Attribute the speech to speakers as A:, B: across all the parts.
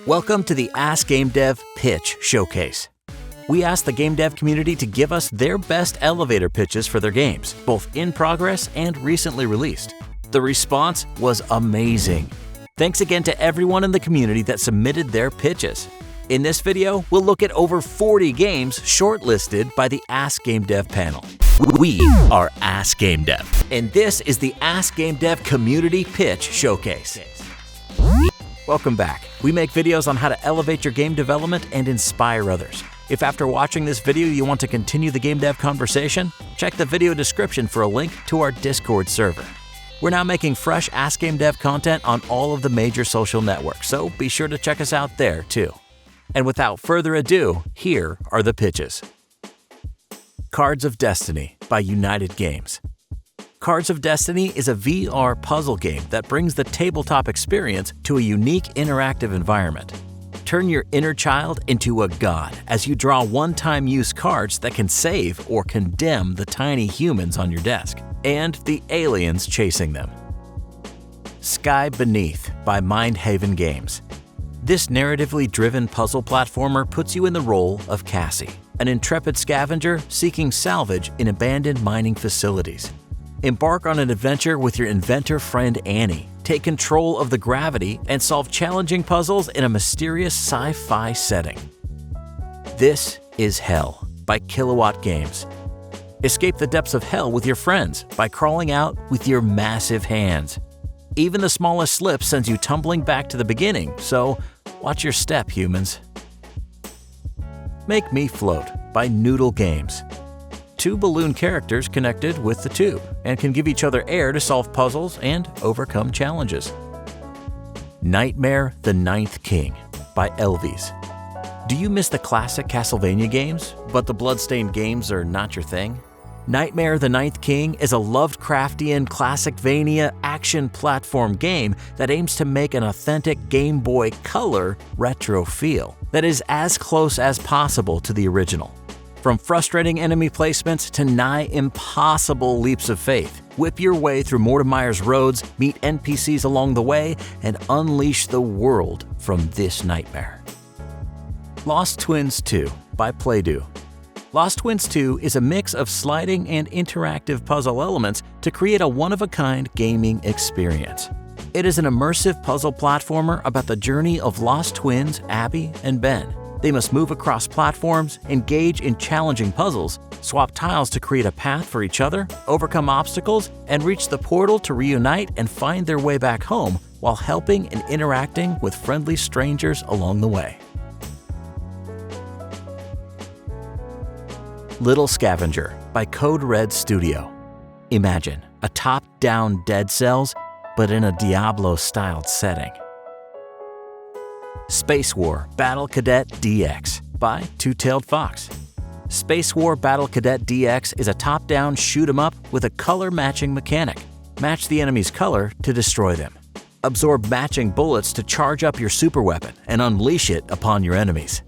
A: Welcome to the Ask Gamedev Pitch Showcase. We asked the game dev community to give us their best elevator pitches for their games, both in progress and recently released. The response was amazing. Thanks again to everyone in the community that submitted their pitches. In this video, we'll look at over 40 games shortlisted by the Ask Gamedev panel. We are Ask Gamedev, and this is the Ask Gamedev Community Pitch Showcase. Welcome back. We make videos on how to elevate your game development and inspire others. If after watching this video you want to continue the game dev conversation, check the video description for a link to our Discord server. We're now making fresh Ask Gamedev content on all of the major social networks, so be sure to check us out there too. And without further ado, here are the pitches. Cards of Destiny by United Games. Cards of Destiny is a VR puzzle game that brings the tabletop experience to a unique interactive environment. Turn your inner child into a god as you draw one-time use cards that can save or condemn the tiny humans on your desk and the aliens chasing them. Sky Beneath by Mindhaven Games. This narratively driven puzzle platformer puts you in the role of Cassie, an intrepid scavenger seeking salvage in abandoned mining facilities. Embark on an adventure with your inventor friend Annie. Take control of the gravity and solve challenging puzzles in a mysterious sci-fi setting. This is Hell by Kilowatt Games. Escape the depths of hell with your friends by crawling out with your massive hands. Even the smallest slip sends you tumbling back to the beginning, so watch your step, humans. Make Me Float by Noodle Games. Two balloon characters connected with the tube and can give each other air to solve puzzles and overcome challenges. Nightmare the Ninth King by Elvies. Do you miss the classic Castlevania games, but the bloodstained games are not your thing? Nightmare the Ninth King is a Lovecraftian Classicvania action platform game that aims to make an authentic Game Boy Color retro feel that is as close as possible to the original. From frustrating enemy placements to nigh impossible leaps of faith, whip your way through Mortimeyer's roads, meet NPCs along the way, and unleash the world from this nightmare. Lost Twins 2 by Playdo. Lost Twins 2 is a mix of sliding and interactive puzzle elements to create a one-of-a-kind gaming experience. It is an immersive puzzle platformer about the journey of lost twins Abby and Ben. They must move across platforms, engage in challenging puzzles, swap tiles to create a path for each other, overcome obstacles, and reach the portal to reunite and find their way back home while helping and interacting with friendly strangers along the way. Little Scavenger by Code Red Studio. Imagine a top-down Dead Cells, but in a Diablo-styled setting. Space War Battle Cadet DX by Two-Tailed Fox. Space War Battle Cadet DX is a top-down shoot-'em-up with a color-matching mechanic. Match the enemy's color to destroy them. Absorb matching bullets to charge up your superweapon and unleash it upon your enemies.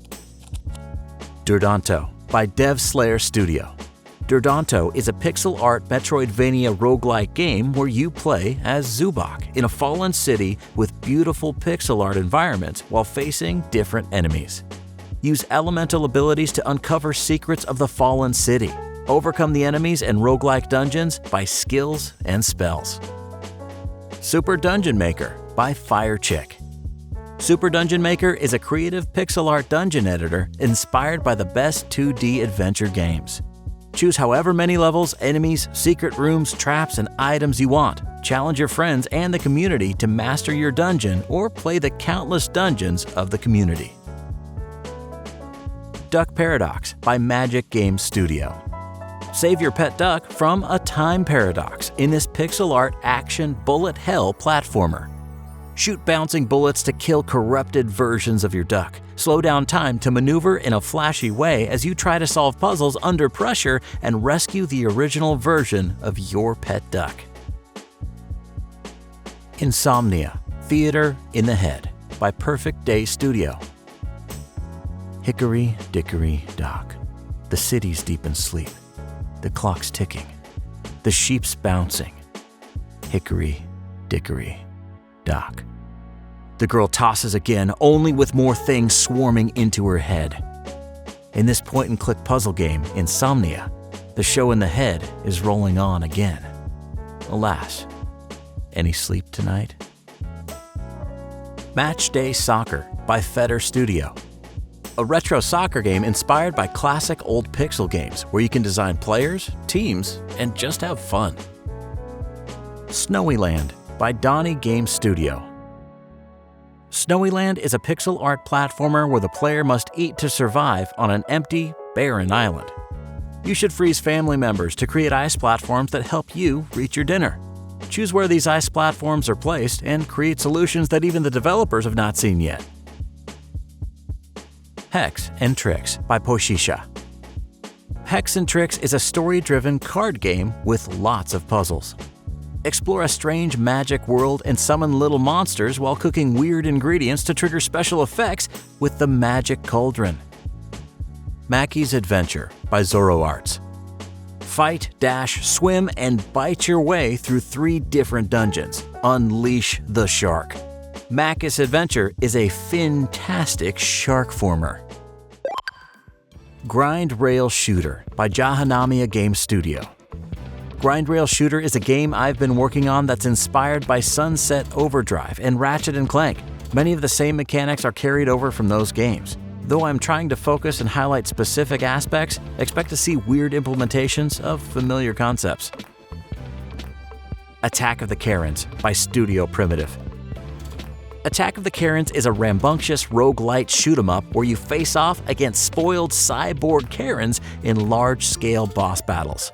A: Durdonto by Dev Slayer Studio. Durdonto is a pixel art Metroidvania roguelike game where you play as Zubok in a fallen city with beautiful pixel art environments while facing different enemies. Use elemental abilities to uncover secrets of the fallen city. Overcome the enemies and roguelike dungeons by skills and spells. Super Dungeon Maker by Firechick. Super Dungeon Maker is a creative pixel art dungeon editor inspired by the best 2D adventure games. Choose however many levels, enemies, secret rooms, traps, and items you want. Challenge your friends and the community to master your dungeon or play the countless dungeons of the community. Duck Paradox by Magic Games Studio. Save your pet duck from a time paradox in this pixel art action bullet hell platformer. Shoot bouncing bullets to kill corrupted versions of your duck. Slow down time to maneuver in a flashy way as you try to solve puzzles under pressure and rescue the original version of your pet duck. Insomnia Theater in the Head by Perfect Day Studio. Hickory dickory dock. The city's deep in sleep. The clock's ticking. The sheep's bouncing. Hickory dickory dock. The girl tosses again, only with more things swarming into her head. In this point-and-click puzzle game, Insomnia, the show in the head is rolling on again. Alas, any sleep tonight? Matchday Soccer by Feder Studio. A retro soccer game inspired by classic old pixel games where you can design players, teams, and just have fun. Snowyland by Donnie Game Studio. Snowyland is a pixel art platformer where the player must eat to survive on an empty, barren island. You should freeze family members to create ice platforms that help you reach your dinner. Choose where these ice platforms are placed and create solutions that even the developers have not seen yet. Hex and Tricks by Poshisha. Hex and Tricks is a story-driven card game with lots of puzzles. Explore a strange magic world and summon little monsters while cooking weird ingredients to trigger special effects with the Magic Cauldron. Mackey's Adventure by Zoro Arts. Fight, dash, swim, and bite your way through 3 different dungeons. Unleash the shark. Mackey's Adventure is a fantastic shark former. Grind Rail Shooter by Jahanamiya Game Studio. Grind Rail Shooter is a game I've been working on that's inspired by Sunset Overdrive and Ratchet & Clank. Many of the same mechanics are carried over from those games. Though I'm trying to focus and highlight specific aspects, expect to see weird implementations of familiar concepts. Attack of the Karens by Studio Primitive. Attack of the Karens is a rambunctious roguelite shoot-'em-up where you face off against spoiled cyborg Karens in large-scale boss battles.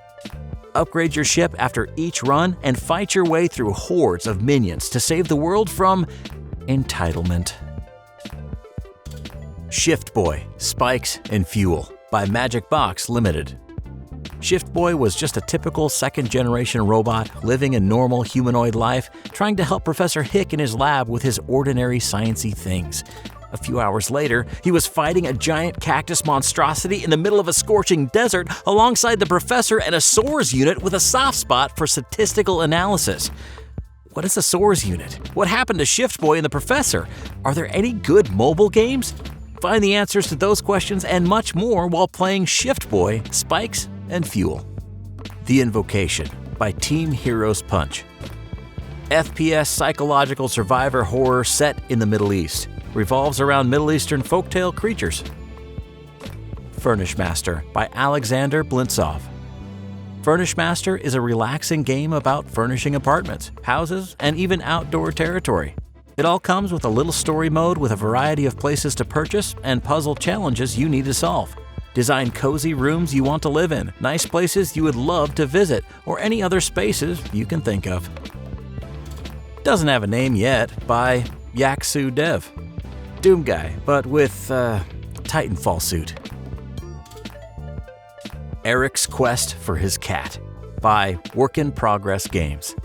A: Upgrade your ship after each run and fight your way through hordes of minions to save the world from entitlement. Shift Boy, Spikes, and Fuel by Magic Box Limited. Shift Boy was just a typical second-generation robot living a normal humanoid life, trying to help Professor Hick in his lab with his ordinary sciencey things. A few hours later, he was fighting a giant cactus monstrosity in the middle of a scorching desert alongside the professor and a SOARS unit with a soft spot for statistical analysis. What is a SOARS unit? What happened to Shift Boy and the professor? Are there any good mobile games? Find the answers to those questions and much more while playing Shift Boy, Spikes, and Fuel. The Invocation by Team Heroes Punch. FPS psychological survivor horror set in the Middle East. Revolves around Middle Eastern folktale creatures. Furnish Master by Alexander Blintsov. Furnish Master is a relaxing game about furnishing apartments, houses, and even outdoor territory. It all comes with a little story mode with a variety of places to purchase and puzzle challenges you need to solve. Design cozy rooms you want to live in, nice places you would love to visit, or any other spaces you can think of. Doesn't have a name yet by YaksuDev. Doom guy, but with Titanfall suit. Eric's Quest for His Cat by Work in Progress Games.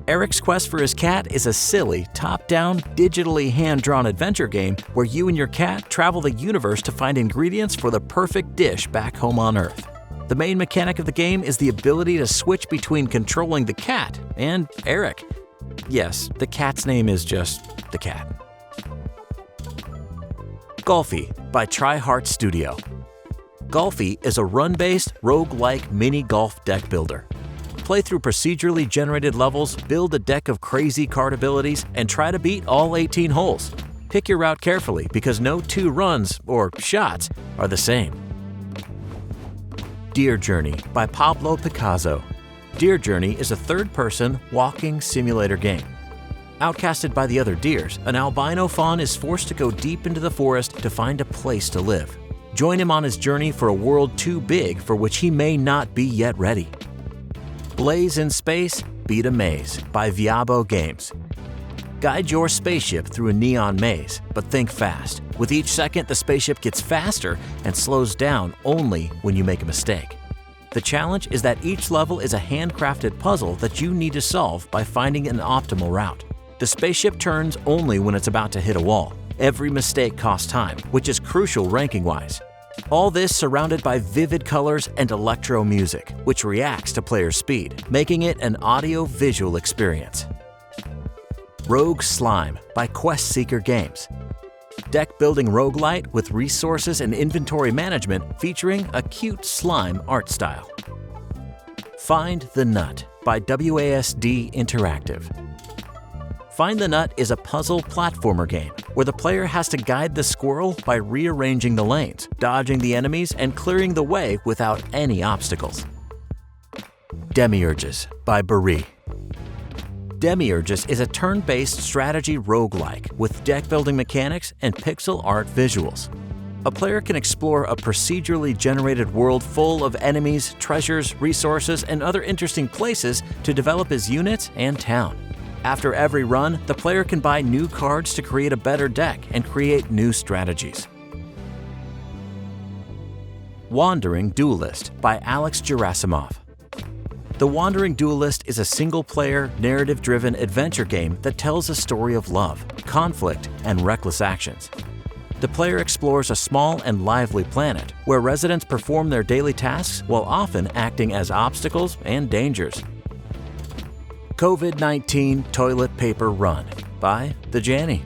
A: Eric's Quest for His Cat is a silly, top-down, digitally hand-drawn adventure game where you and your cat travel the universe to find ingredients for the perfect dish back home on Earth. The main mechanic of the game is the ability to switch between controlling the cat and Eric. Yes, the cat's name is just the cat. Golfy by TryHeart Studio. Golfy is a run-based, roguelike mini-golf deck builder. Play through procedurally generated levels, build a deck of crazy card abilities, and try to beat all 18 holes. Pick your route carefully because no 2 runs, or shots, are the same. Deer Journey by Pablo Picasso. Deer Journey is a third-person, walking simulator game. Outcasted by the other deers, an albino fawn is forced to go deep into the forest to find a place to live. Join him on his journey for a world too big for which he may not be yet ready. Blaze in Space, Beat a Maze by Viabo Games. Guide your spaceship through a neon maze, but think fast. With each second, the spaceship gets faster and slows down only when you make a mistake. The challenge is that each level is a handcrafted puzzle that you need to solve by finding an optimal route. The spaceship turns only when it's about to hit a wall. Every mistake costs time, which is crucial ranking-wise. All this surrounded by vivid colors and electro music, which reacts to player speed, making it an audio-visual experience. Rogue Slime by Quest Seeker Games. Deck building roguelite with resources and inventory management featuring a cute slime art style. Find the Nut by WASD Interactive. Find the Nut is a puzzle platformer game where the player has to guide the squirrel by rearranging the lanes, dodging the enemies, and clearing the way without any obstacles. Demiurges by Bari. Demiurges is a turn-based strategy roguelike with deck-building mechanics and pixel art visuals. A player can explore a procedurally generated world full of enemies, treasures, resources, and other interesting places to develop his units and town. After every run, the player can buy new cards to create a better deck and create new strategies. Wandering Duelist by Alex Gerasimov. The Wandering Duelist is a single-player, narrative-driven adventure game that tells a story of love, conflict, and reckless actions. The player explores a small and lively planet where residents perform their daily tasks while often acting as obstacles and dangers. COVID-19 Toilet Paper Run by The Janny.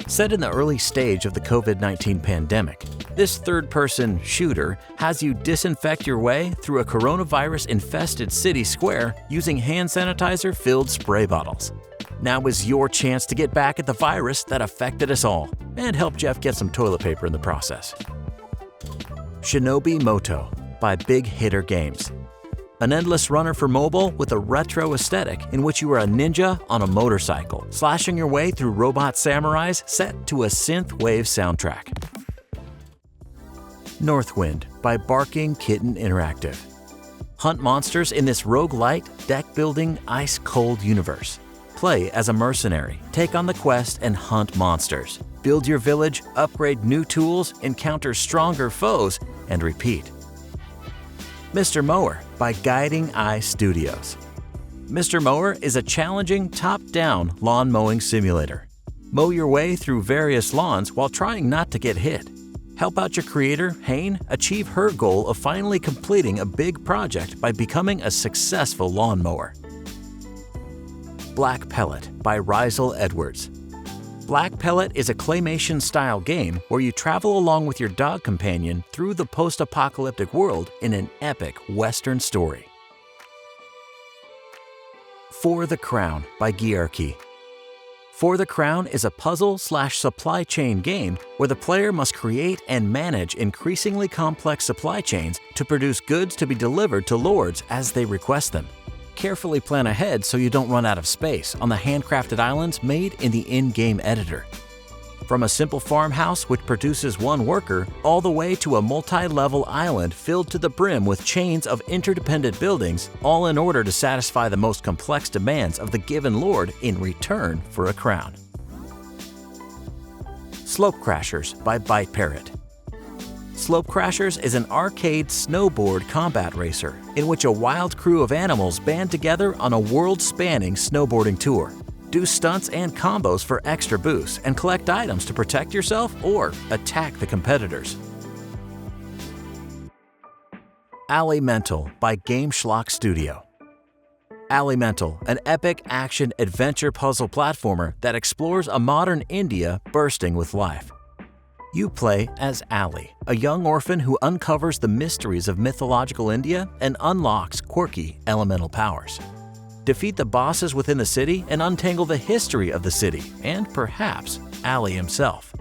A: Set in the early stage of the COVID-19 pandemic, this third-person shooter has you disinfect your way through a coronavirus-infested city square using hand sanitizer-filled spray bottles. Now is your chance to get back at the virus that affected us all and help Jeff get some toilet paper in the process. Shinobi Moto by Big Hitter Games. An endless runner for mobile with a retro aesthetic in which you are a ninja on a motorcycle, slashing your way through robot samurais set to a synth-wave soundtrack. Northwind by Barking Kitten Interactive. Hunt monsters in this roguelite, deck-building, ice-cold universe. Play as a mercenary, take on the quest, and hunt monsters. Build your village, upgrade new tools, encounter stronger foes, and repeat. Mr. Mower by Guiding Eye Studios. Mr. Mower is a challenging, top-down lawn mowing simulator. Mow your way through various lawns while trying not to get hit. Help out your creator, Hayne, achieve her goal of finally completing a big project by becoming a successful lawnmower. Black Pellet by Rizal Edwards. Black Pellet is a claymation-style game where you travel along with your dog companion through the post-apocalyptic world in an epic Western story. For the Crown by Gyarki. For the Crown is a puzzle/supply chain game where the player must create and manage increasingly complex supply chains to produce goods to be delivered to lords as they request them. Carefully plan ahead so you don't run out of space on the handcrafted islands made in the in-game editor. From a simple farmhouse which produces one worker, all the way to a multi-level island filled to the brim with chains of interdependent buildings, all in order to satisfy the most complex demands of the given lord in return for a crown. Slope Crashers by Bite Parrot. Slope Crashers is an arcade snowboard combat racer in which a wild crew of animals band together on a world-spanning snowboarding tour. Do stunts and combos for extra boosts and collect items to protect yourself or attack the competitors. Alimental by Game Schlock Studio. Alimental, an epic action-adventure puzzle platformer that explores a modern India bursting with life. You play as Ali, a young orphan who uncovers the mysteries of mythological India and unlocks quirky elemental powers. Defeat the bosses within the city and untangle the history of the city and, perhaps, Ali himself.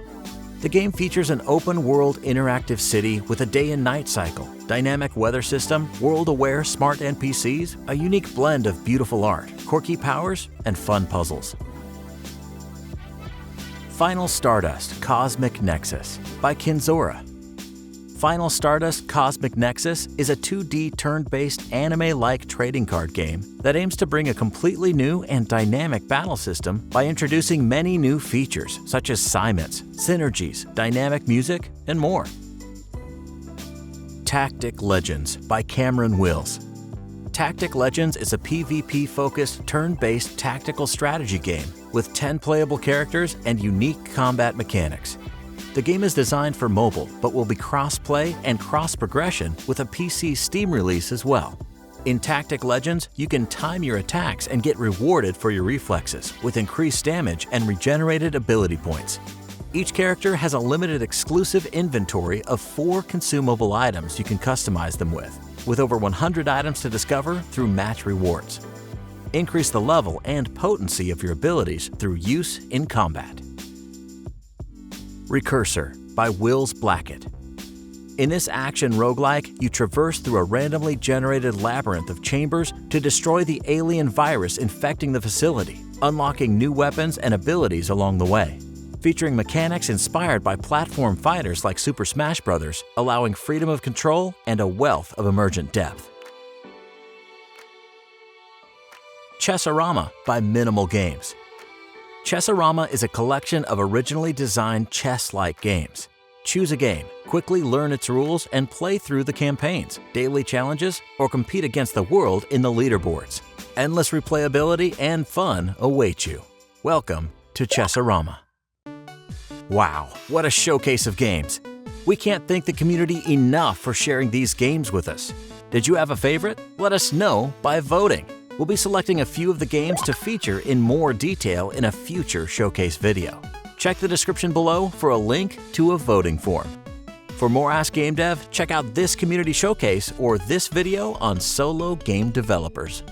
A: The game features an open-world interactive city with a day and night cycle, dynamic weather system, world-aware smart NPCs, a unique blend of beautiful art, quirky powers, and fun puzzles. Final Stardust Cosmic Nexus by Kinzora. Final Stardust Cosmic Nexus is a 2D turn-based anime-like trading card game that aims to bring a completely new and dynamic battle system by introducing many new features such as assignments, synergies, dynamic music, and more. Tactic Legends by Cameron Wills. Tactic Legends is a PvP-focused, turn-based tactical strategy game with 10 playable characters and unique combat mechanics. The game is designed for mobile, but will be cross-play and cross-progression with a PC Steam release as well. In Tactic Legends, you can time your attacks and get rewarded for your reflexes with increased damage and regenerated ability points. Each character has a limited exclusive inventory of 4 consumable items you can customize them with over 100 items to discover through match rewards. Increase the level and potency of your abilities through use in combat. Recursor by Wills Blackett. In this action roguelike, you traverse through a randomly generated labyrinth of chambers to destroy the alien virus infecting the facility, unlocking new weapons and abilities along the way. Featuring mechanics inspired by platform fighters like Super Smash Bros., allowing freedom of control and a wealth of emergent depth. Chessorama by Minimal Games. Chessorama is a collection of originally designed chess-like games. Choose a game, quickly learn its rules, and play through the campaigns, daily challenges, or compete against the world in the leaderboards. Endless replayability and fun await you. Welcome to Chessorama. Wow, what a showcase of games! We can't thank the community enough for sharing these games with us. Did you have a favorite? Let us know by voting. We'll be selecting a few of the games to feature in more detail in a future showcase video. Check the description below for a link to a voting form. For more Ask Gamedev, check out this community showcase or this video on solo game developers.